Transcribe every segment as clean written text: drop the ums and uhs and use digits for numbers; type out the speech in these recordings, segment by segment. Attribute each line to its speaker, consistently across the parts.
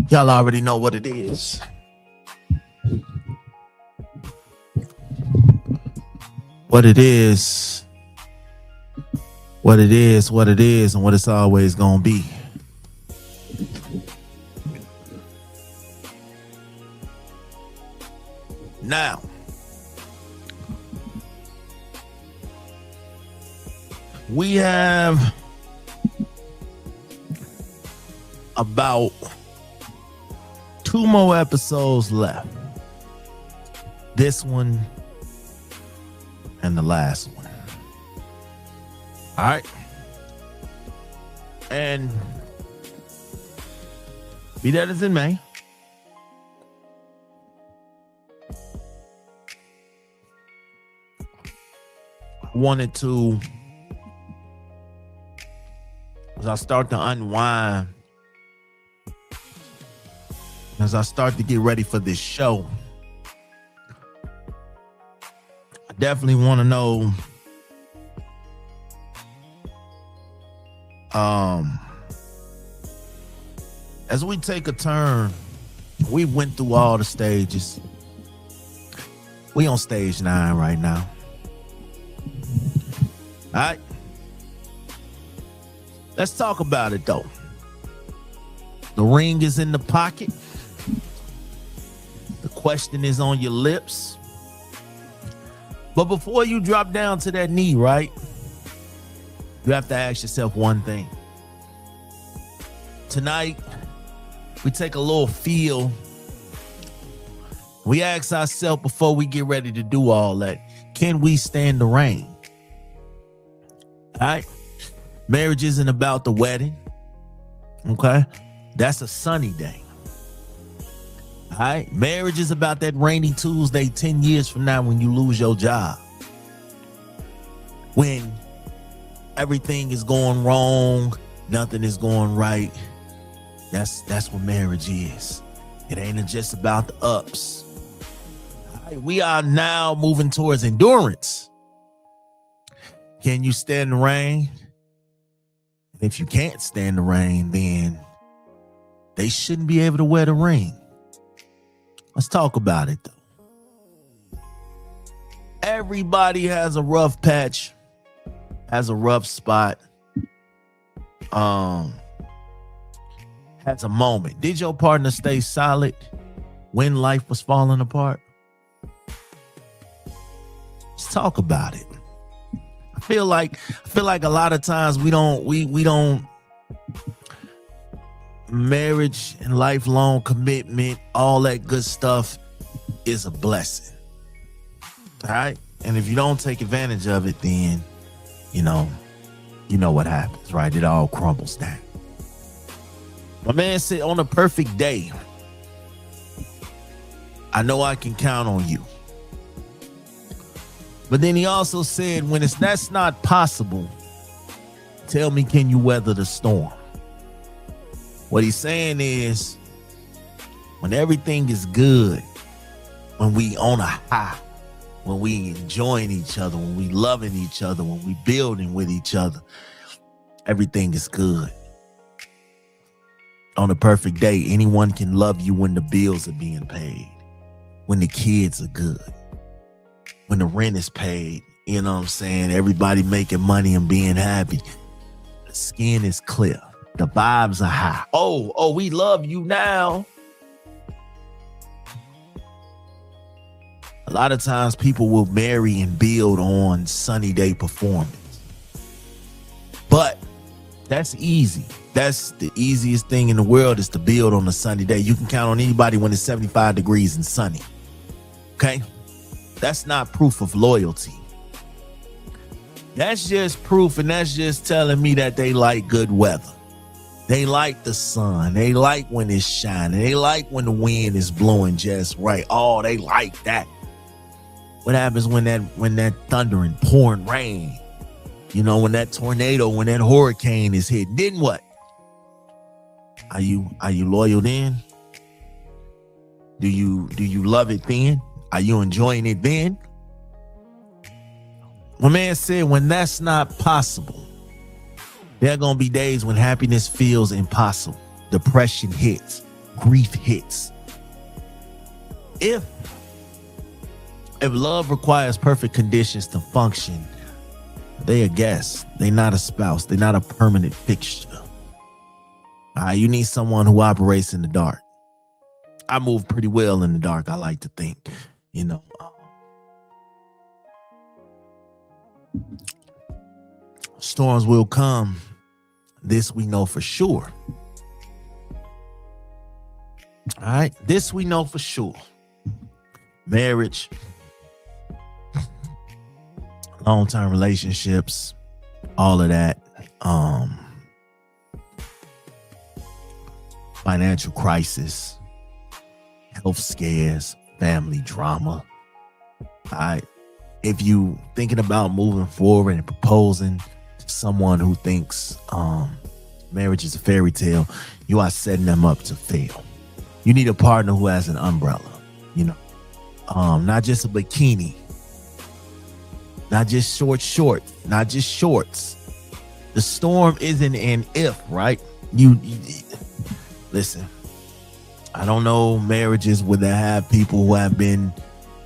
Speaker 1: Y'all already know what it is. What it is. What it is, what it is, and what it's always gonna be. Now, we have about 2 more episodes left. This one and the last one. All right. And be that as it may, I wanted to, as I start to unwind, as I start to get ready for this show, I definitely want to know as we take a turn, we went through all the stages. We on stage 9 right now. All right. Let's talk about it though. The ring is in the pocket. The question is on your lips. But before you drop down to that knee, right, you have to ask yourself one thing. Tonight, we take a little feel. We ask ourselves before we get ready to do all that, can we stand the rain? All right. Marriage isn't about the wedding. Okay. That's a sunny day. All right. Marriage is about that rainy Tuesday 10 years from now when you lose your job. When everything is going wrong, nothing is going right. That's what marriage is. It ain't just about the ups. All right, we are now moving towards endurance. Can you stand the rain? If you can't stand the rain, then they shouldn't be able to wear the ring. Let's talk about it though. Everybody has a rough patch, has a rough spot. Has a moment. Did your partner stay solid when life was falling apart? Let's talk about it. I feel like a lot of times we don't marriage and lifelong commitment, all that good stuff is a blessing. All right? And if you don't take advantage of it, then you know what happens, right? It all crumbles down. My man said, on a perfect day, I know I can count on you. But then he also said, when that's not possible, tell me, can you weather the storm? What he's saying is, when everything is good, when we on a high, when we enjoying each other, when we loving each other, when we building with each other, everything is good. On a perfect day, anyone can love you when the bills are being paid, when the kids are good, when the rent is paid, you know what I'm saying? Everybody making money and being happy. The skin is clear. The vibes are high. Oh, we love you now. A lot of times people will marry and build on sunny day performance. But that's easy. That's the easiest thing in the world, is to build on a sunny day. You can count on anybody when it's 75 degrees and sunny. Okay? That's not proof of loyalty. That's just proof, and that's just telling me that they like good weather. They like the sun. They like when it's shining. They like when the wind is blowing just right. Oh, they like that. What happens when that thunder and pouring rain? You know, when that tornado, when that hurricane is hit, then what? Are you loyal then? Do you love it then? Are you enjoying it then? My man said, when that's not possible, there are going to be days when happiness feels impossible. Depression hits. grief hits. If love requires perfect conditions to function, they a guest. They not a spouse. They not a permanent fixture. You need someone who operates in the dark. I move pretty well in the dark, I like to think. Storms will come. This we know for sure. All right, this we know for sure. Marriage, long-term relationships, all of that. Financial crisis, health scares, family drama. All right, if you thinking about moving forward and proposing to someone who thinks marriage is a fairy tale, you are setting them up to fail. You need a partner who has an umbrella, not just a bikini, not just shorts, not just shorts. The storm isn't an if, right? You listen, I don't know marriages where they have people who have been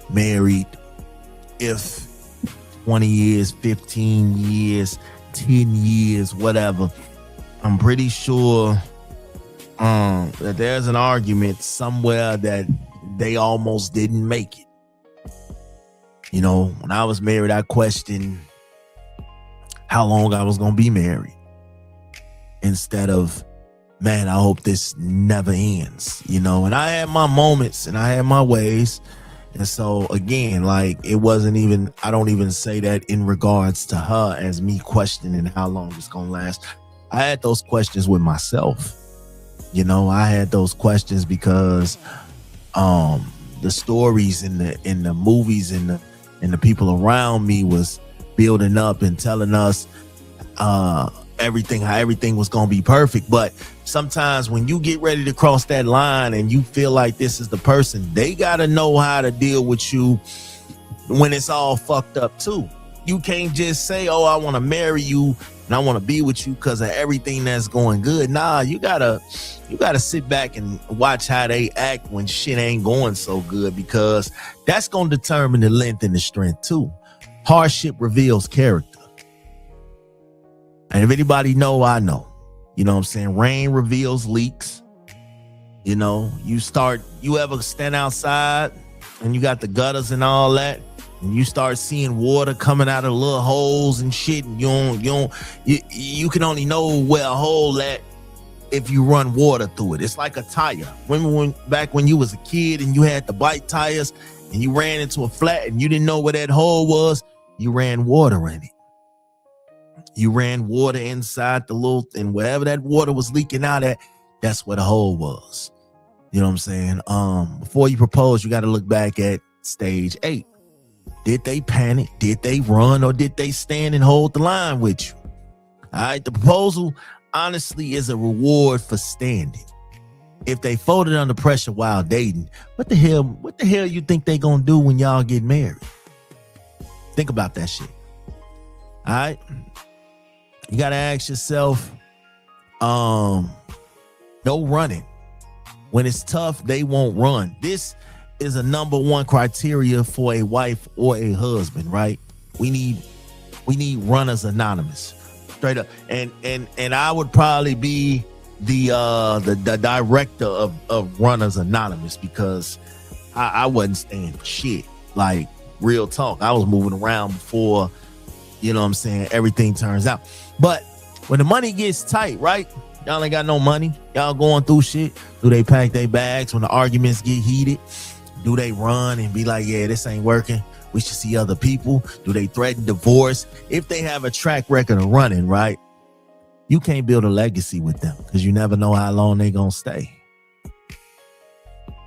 Speaker 1: married if 20 years, 15 years, 10 years, whatever. I'm pretty sure that there's an argument somewhere that they almost didn't make it. When I was married, I questioned how long I was going to be married instead of, man, I hope this never ends, and I had my moments and I had my ways. And so again, it wasn't even, I don't even say that in regards to her as me questioning how long it's going to last. I had those questions with myself. I had those questions because the stories in the movies and the people around me was building up and telling us how everything was gonna be perfect. But sometimes when you get ready to cross that line and you feel like this is the person, they gotta know how to deal with you when it's all fucked up too. You can't just say, oh, I want to marry you and I want to be with you because of everything that's going good. Nah, you gotta sit back and watch how they act when shit ain't going so good, because that's gonna determine the length and the strength too. Hardship reveals character. And if anybody know, I know. You know what I'm saying? Rain reveals leaks. You ever stand outside and you got the gutters and all that, and you start seeing water coming out of little holes and shit, and you can only know where a hole at if you run water through it. It's like a tire. Back when you was a kid and you had the bike tires and you ran into a flat and you didn't know where that hole was, you ran water in it. You ran water inside the little, and wherever that water was leaking out at, that's where the hole was. You know what I'm saying? Before you propose, you got to look back at stage 8. Did they panic? Did they run? Or did they stand and hold the line with you? All right. The proposal, honestly, is a reward for standing. If they folded under pressure while dating, what the hell you think they gonna do when y'all get married? Think about that shit. All right. You got to ask yourself, no running. When it's tough, they won't run. This is a number one criteria for a wife or a husband, right? We need runners anonymous, straight up. And I would probably be the director of runners anonymous, because I wasn't staying for shit. Like, real talk, I was moving around before, you know what I'm saying, everything turns out. But when the money gets tight, right? Y'all ain't got no money. Y'all going through shit. Do they pack their bags when the arguments get heated? Do they run and be like, yeah, this ain't working, we should see other people? Do they threaten divorce? If they have a track record of running, right, you can't build a legacy with them, because you never know how long they gonna stay.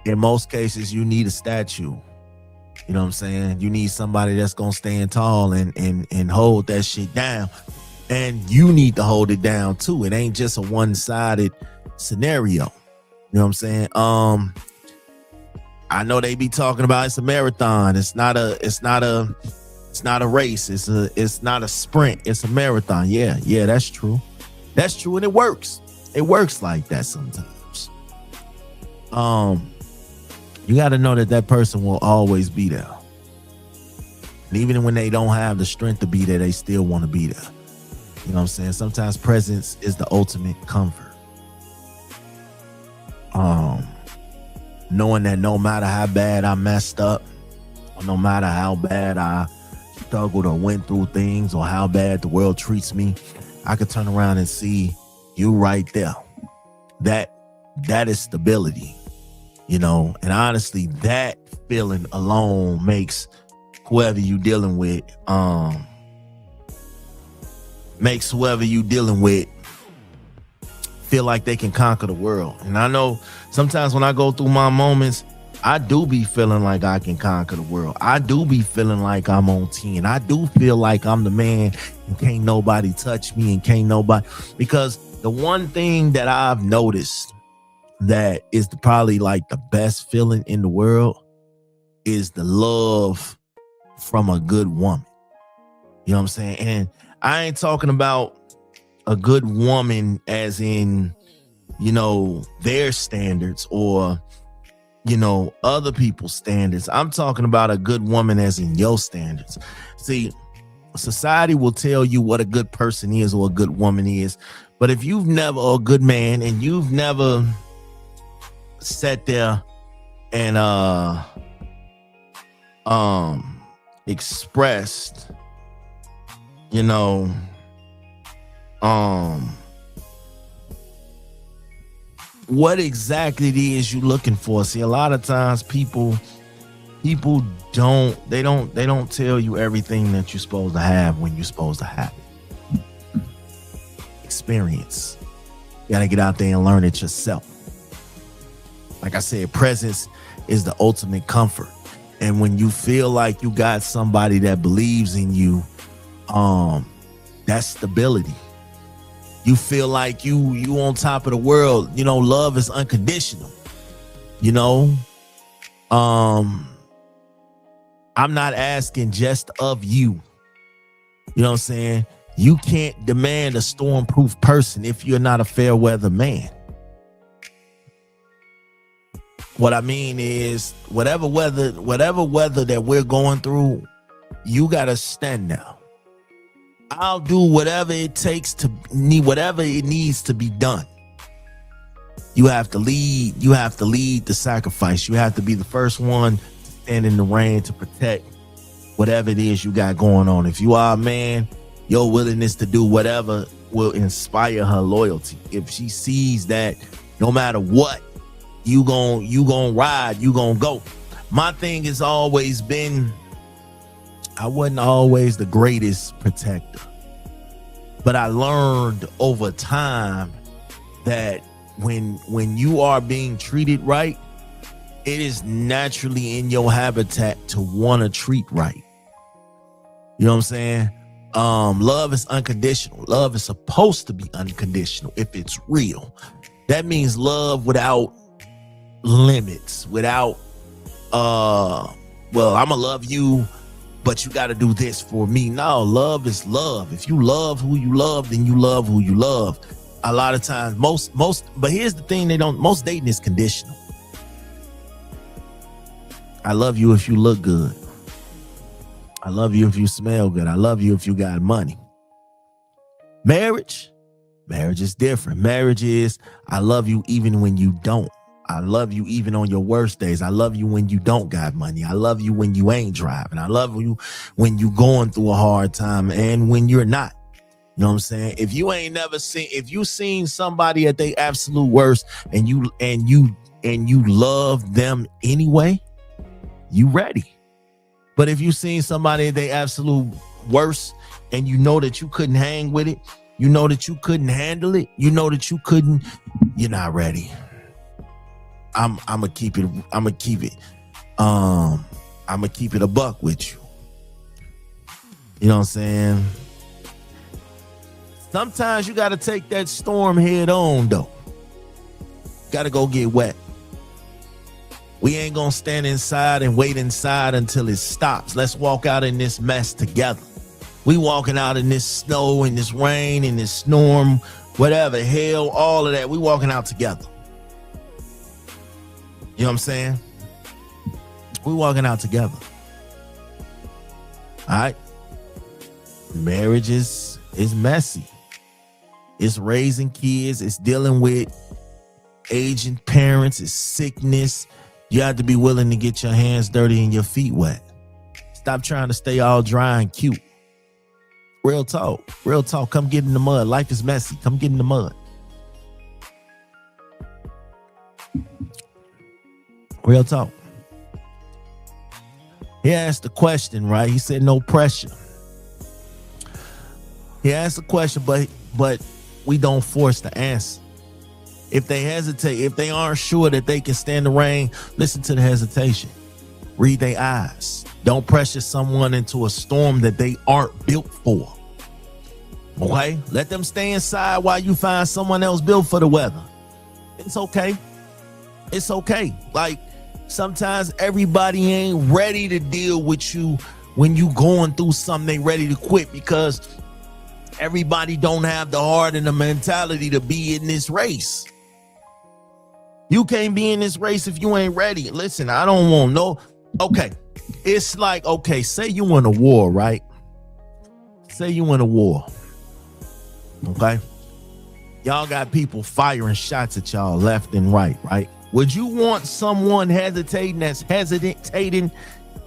Speaker 1: In most cases, you need a statue. You know what I'm saying? You need somebody that's gonna stand tall and hold that shit down. And you need to hold it down too. It ain't just a one-sided scenario. You know what I'm saying? I know they be talking about it's a marathon. It's not a race. It's not a sprint. It's a marathon. Yeah, that's true. That's true, and it works. It works like that sometimes. you got to know that that person will always be there. And even when they don't have the strength to be there, they still want to be there. You know what I'm saying? Sometimes presence is the ultimate comfort. Knowing that no matter how bad I messed up, or no matter how bad I struggled or went through things, or how bad the world treats me, I could turn around and see you right there. That is stability, you know. And honestly, that feeling alone makes whoever you dealing with, feel like they can conquer the world. And I know sometimes when I go through my moments, I do be feeling like I can conquer the world. I do be feeling like I'm on 10. I do feel like I'm the man and can't nobody touch me and can't nobody. Because the one thing that I've noticed that is probably like the best feeling in the world is the love from a good woman. You know what I'm saying? And I ain't talking about a good woman as in, you know, their standards or, you know, other people's standards. I'm talking about a good woman as in your standards. See, society will tell you what a good person is or a good woman is. But if you've never, or a good man, and you've never sat there and expressed, you know, what exactly it is you looking for. See, a lot of times people don't tell you everything that you're supposed to have when you're supposed to have it. Experience. You gotta get out there and learn it yourself. Like I said, presence is the ultimate comfort. And when you feel like you got somebody that believes in you, that's stability. You feel like you on top of the world. You know, love is unconditional. You know, I'm not asking just of you. You know what I'm saying? You can't demand a stormproof person if you're not a fair weather man. What I mean is, whatever weather that we're going through, you gotta stand now. I'll do whatever it takes whatever it needs to be done. You have to lead. You have to lead the sacrifice. You have to be the first one to stand in the rain to protect whatever it is you got going on. If you are a man, your willingness to do whatever will inspire her loyalty. If she sees that no matter what, you gon' ride, you gon' go. My thing has always been, I wasn't always the greatest protector, but I learned over time that when you are being treated right, it is naturally in your habitat to want to treat right. You know what I'm saying? Love is unconditional. Love is supposed to be unconditional if it's real. That means love without limits, without well, I'ma love you, but you got to do this for me. No, love is love. If you love who you love, then you love who you love. A lot of times, but here's the thing, most dating is conditional. I love you if you look good. I love you if you smell good. I love you if you got money. Marriage is different. Marriage is, I love you even when you don't. I love you even on your worst days. I love you when you don't got money. I love you when you ain't driving. I love you when you going through a hard time and when you're not. You know what I'm saying? If you seen somebody at their absolute worst and you love them anyway, you ready. But if you seen somebody at their absolute worst and you know that you couldn't hang with it, you know that you couldn't handle it, you know that you're not ready. I'm gonna keep it a buck with you. You know what I'm saying? Sometimes you gotta take that storm head on though. Gotta go get wet. We ain't gonna stand inside and wait inside until it stops. Let's walk out in this mess together. We walking out in this snow, in this rain, in this storm, whatever, hell, all of that. We walking out together. You know what I'm saying? We walking out together. All right. Marriage is messy. It's raising kids. It's dealing with aging parents. It's sickness. You have to be willing to get your hands dirty and your feet wet. Stop trying to stay all dry and cute. Real talk. Real talk. Come get in the mud. Life is messy. Come get in the mud. Real talk. He asked the question, right? He said no pressure. He asked the question, but we don't force the answer. If they hesitate, if they aren't sure that they can stand the rain, listen to the hesitation. Read their eyes. Don't pressure someone into a storm that they aren't built for. Okay? Let them stay inside while you find someone else built for the weather. It's okay. It's okay. Like, sometimes everybody ain't ready to deal with you when you going through something. They ready to quit because everybody don't have the heart and the mentality to be in this race. You can't be in this race if you ain't ready. Listen, I don't want no. Okay. It's like, okay, say you in a war, right? Say you in a war. Okay. Y'all got people firing shots at y'all left and right, right? Would you want someone hesitating,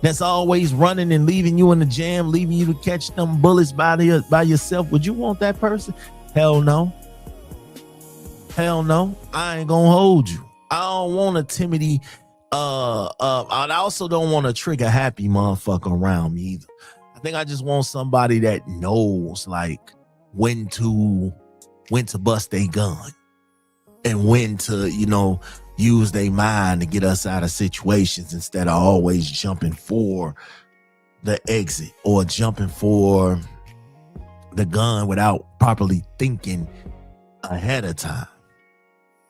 Speaker 1: that's always running and leaving you in the jam, leaving you to catch them bullets by yourself? Would you want that person? Hell no. Hell no. I ain't gonna hold you. I don't want a timidity. I also don't want a trigger happy motherfucker around me either. I think I just want somebody that knows like when to bust a gun and when to, use their mind to get us out of situations instead of always jumping for the exit or jumping for the gun without properly thinking ahead of time.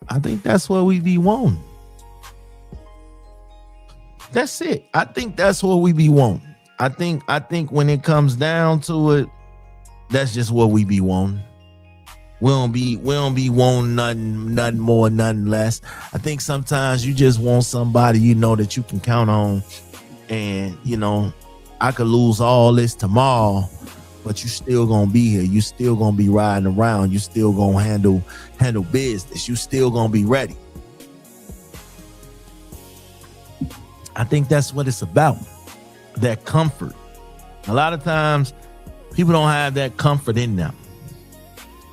Speaker 1: I think that's what we be wanting. That's it. I think that's what we be wanting. I think when it comes down to it, that's just what we be wanting. We don't be wanting nothing more, nothing less. I think sometimes you just want somebody that you can count on, and I could lose all this tomorrow, but you still gonna be here. You still gonna be riding around. You still gonna handle business. You still gonna be ready. I think that's what it's about. That comfort. A lot of times people don't have that comfort in them.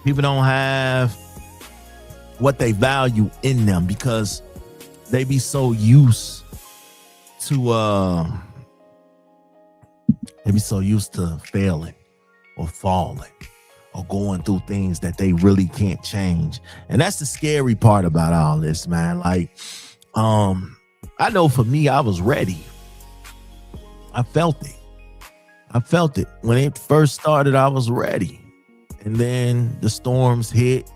Speaker 1: People don't have what they value in them because they be so used to failing or falling or going through things that they really can't change. And that's the scary part about all this, man. Like, I know for me, I was ready. I felt it. When it first started, I was ready. And then the storms hit.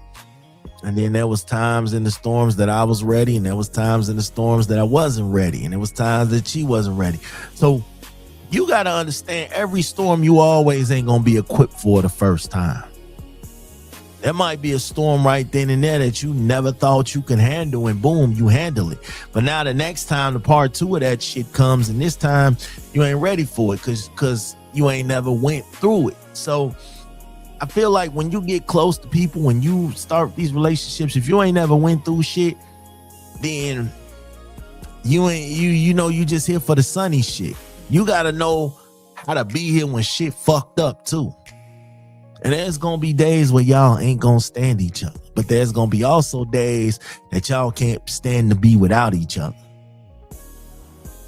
Speaker 1: And then there was times in the storms that I was ready. And there was times in the storms that I wasn't ready. And there was times that she wasn't ready. So you got to understand, every storm you always ain't going to be equipped for the first time. There might be a storm right then and there that you never thought you could handle, and boom, you handle it. But now the next time the part 2 of that shit comes, and this time you ain't ready for it because you ain't never went through it. So I feel like when you get close to people, when you start these relationships, if you ain't never went through shit, then you just here for the sunny shit. You gotta know how to be here when shit fucked up too. And there's gonna be days where y'all ain't gonna stand each other, but there's gonna be also days that y'all can't stand to be without each other.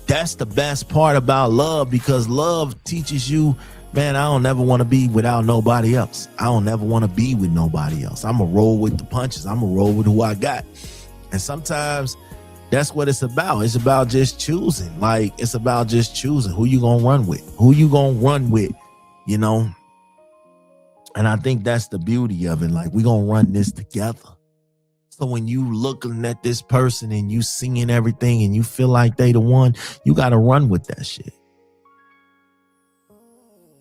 Speaker 1: That's the best part about love, because love teaches you, man, I don't never want to be without nobody else. I don't never want to be with nobody else. I'm gonna roll with the punches. I'm gonna roll with who I got. And sometimes that's what it's about. It's about just choosing. Like, it's about just choosing who you gonna run with, And I think that's the beauty of it. Like, we gonna run this together. So when you looking at this person and you seeing everything and you feel like they the one, you gotta run with that shit.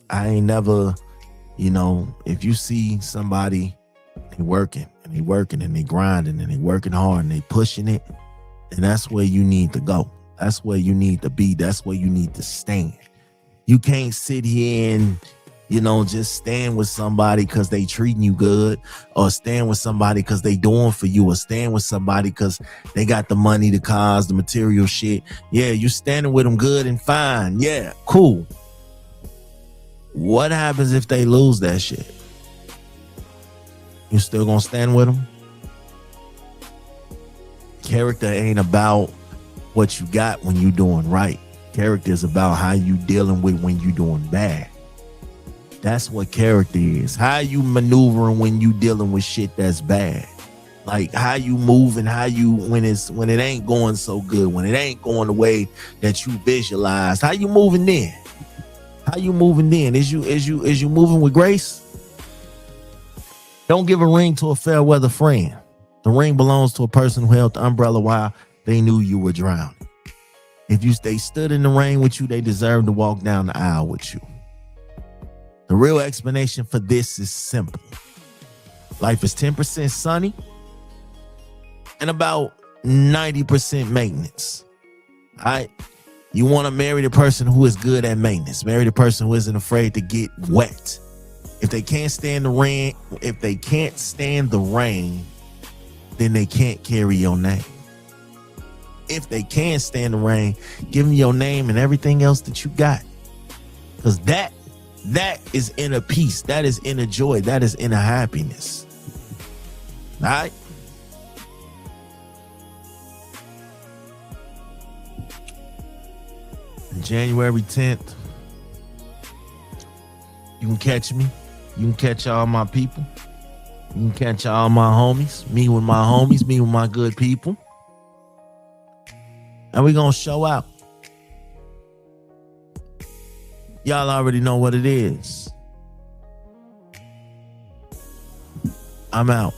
Speaker 1: I ain't never, if you see somebody, they working and they grinding and they working hard and they pushing it, And that's where you need to go. That's where you need to be. That's where you need to stand. You can't sit here and, just stand with somebody because they treating you good, or stand with somebody because they doing for you, or stand with somebody because they got the money, the cars, the material shit. Yeah, you standing with them good and fine. Yeah, cool. What happens if they lose that shit? You still gonna stand with them? Character ain't about what you got when you doing right. Character is about how you dealing with when you doing bad. That's what character is. How you maneuvering when you dealing with shit that's bad. Like how you moving, how you when it ain't going so good, when it ain't going the way that you visualize. How you moving then? How you moving then? Is you moving with grace? Don't give a ring to a fair weather friend. The ring belongs to a person who held the umbrella while they knew you were drowning. If they stood in the rain with you, they deserve to walk down the aisle with you. The real explanation for this is simple. Life is 10% sunny and about 90% maintenance. All right? You want to marry the person who is good at maintenance. Marry the person who isn't afraid to get wet. If they can't stand the rain, then they can't carry your name. If they can stand the rain, give them your name and everything else that you got. Because that is inner peace. That is inner joy. That is inner happiness. All right? January 10th, you can catch me. You can catch all my people. You can catch all my homies. Me with my homies. Me with my good people. And we're going to show out. Y'all already know what it is. I'm out.